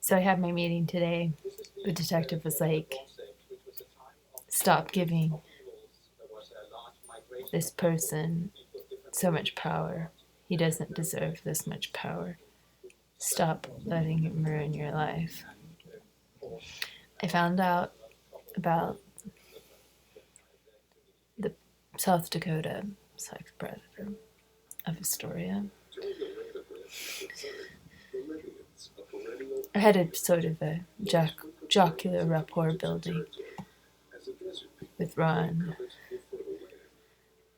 So I had my meeting today. The detective was like, stop giving this person so much power. He doesn't deserve this much power. Stop letting him ruin your life. I found out about the South Dakota sex predator of Astoria. I had a sort of a jocular rapport building with Ron.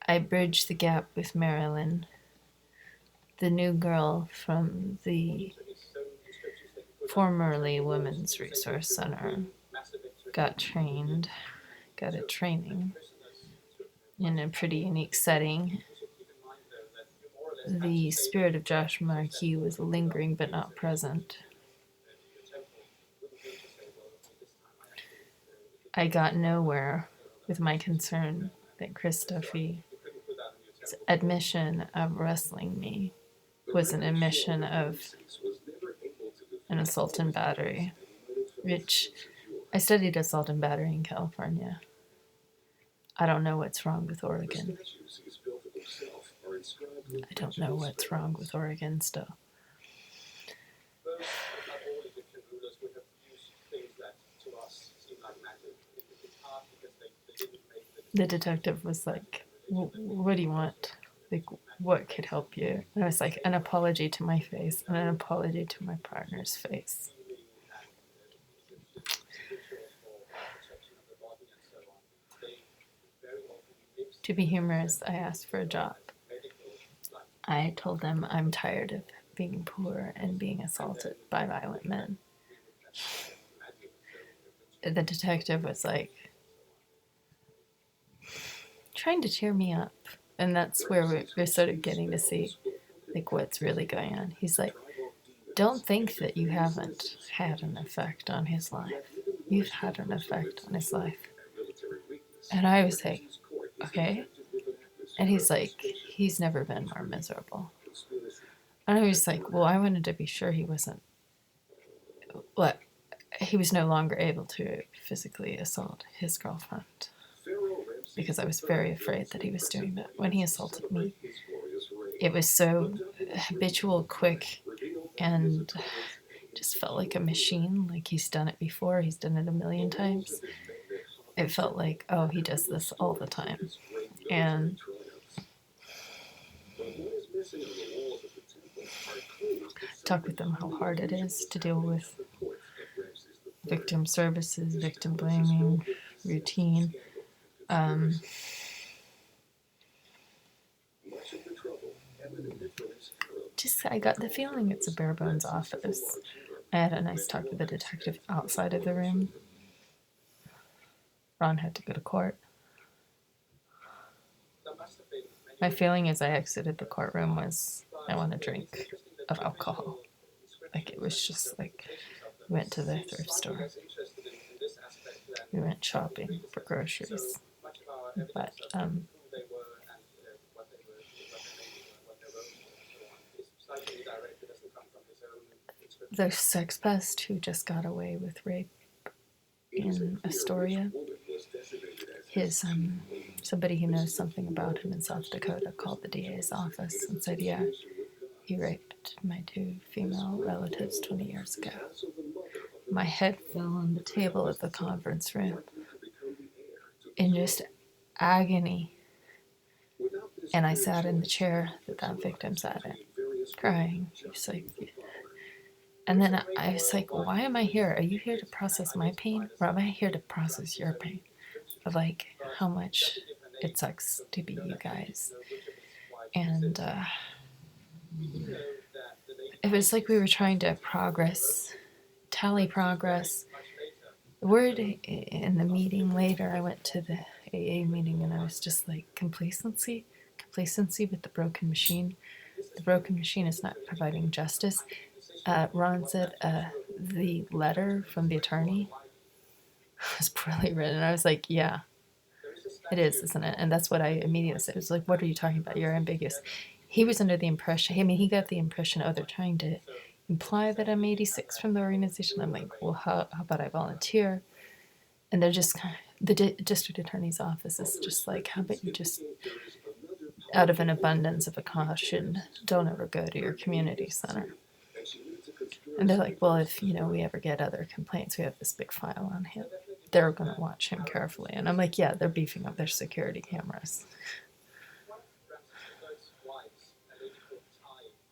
I bridged the gap with Marilyn, the new girl from the formerly Women's Resource Center. Got a training in a pretty unique setting. The spirit of Josh Markey was lingering but not present. I got nowhere with my concern that Chris Duffy's admission of wrestling me was an admission of an assault and battery, which I studied assault and battery in California. I don't know what's wrong with Oregon. I don't know what's wrong with Oregon still. The detective was like, what do you want? Like, what could help you? And I was like, an apology to my face and an apology to my partner's face. To be humorous, I asked for a job. I told them I'm tired of being poor and being assaulted by violent men. The detective was like, trying to cheer me up. And that's where we're sort of getting to see like what's really going on. He's like, don't think that you haven't had an effect on his life. You've had an effect on his life. And I was like, okay. And he's like, he's never been more miserable. And I was like, well, I wanted to be sure he wasn't, he was no longer able to physically assault his girlfriend, because I was very afraid that he was doing that. When he assaulted me, it was so habitual, quick, and just felt like a machine. Like he's done it before. He's done it a million times. It felt like, oh, he does this all the time. And talk with them how hard it is to deal with victim services, victim blaming, routine. I got the feeling it's a bare bones office. I had a nice talk with the detective outside of the room. Ron had to go to court. My feeling as I exited the courtroom was, I want a drink of alcohol. Like it was just like, we went to the thrift store. We went shopping for groceries. But the sex pest who just got away with rape in Astoria, his somebody who knows something about him in South Dakota called the DA's office and said, yeah, he raped my 2 female relatives 20 years ago. My head fell on the table of the conference room in just agony. And I sat in the chair that victim sat in, crying. Just like, and then I was like, why am I here? Are you here to process my pain? Or am I here to process your pain? Of like how much it sucks to be you guys. And it was like we were trying to tally progress. The word in the meeting later, I went to the AA meeting and I was just like, complacency with the broken machine. The broken machine is not providing justice. Ron said the letter from the attorney was poorly written. I was like, yeah, it is, isn't it? And that's what I immediately said. It was like, what are you talking about? You're ambiguous. He was under the impression, he got the impression, oh, they're trying to imply that I'm 86 from the organization. I'm like, well, how about I volunteer? And they're just kind of, the district attorney's office is just like, how about you just, out of an abundance of a caution, don't ever go to your community center. And they're like, well, if we ever get other complaints, we have this big file on him. They're going to watch him carefully. And I'm like, yeah, they're beefing up their security cameras.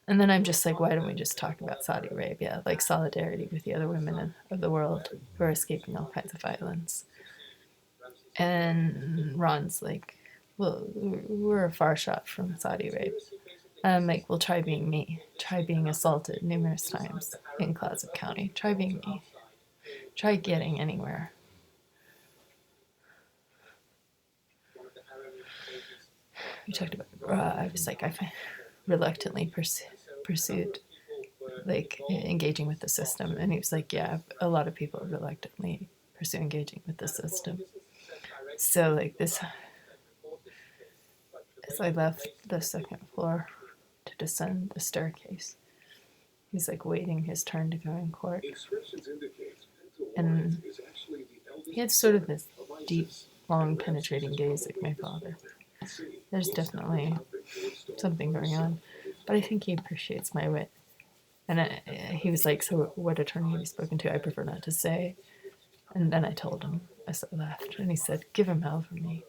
And then I'm just like, why don't we just talk about Saudi Arabia, like solidarity with the other women of the world who are escaping all kinds of violence. And Ron's like, well, we're a far shot from Saudi Arabia. And I'm like, well, try being me. Try being assaulted numerous times in Clatsop County. Try being me. Try getting anywhere. We talked about, I was like, I reluctantly pursued like engaging with the system. And he was like, yeah, a lot of people reluctantly pursue engaging with the system. So like this, as I left the second floor to descend the staircase, he's like waiting his turn to go in court. And he had sort of this deep, long, penetrating gaze like my father. There's definitely something going on, but I think he appreciates my wit. And he was like, so what attorney have you spoken to? I prefer not to say. And then I told him as I left, and he said, give him hell for me.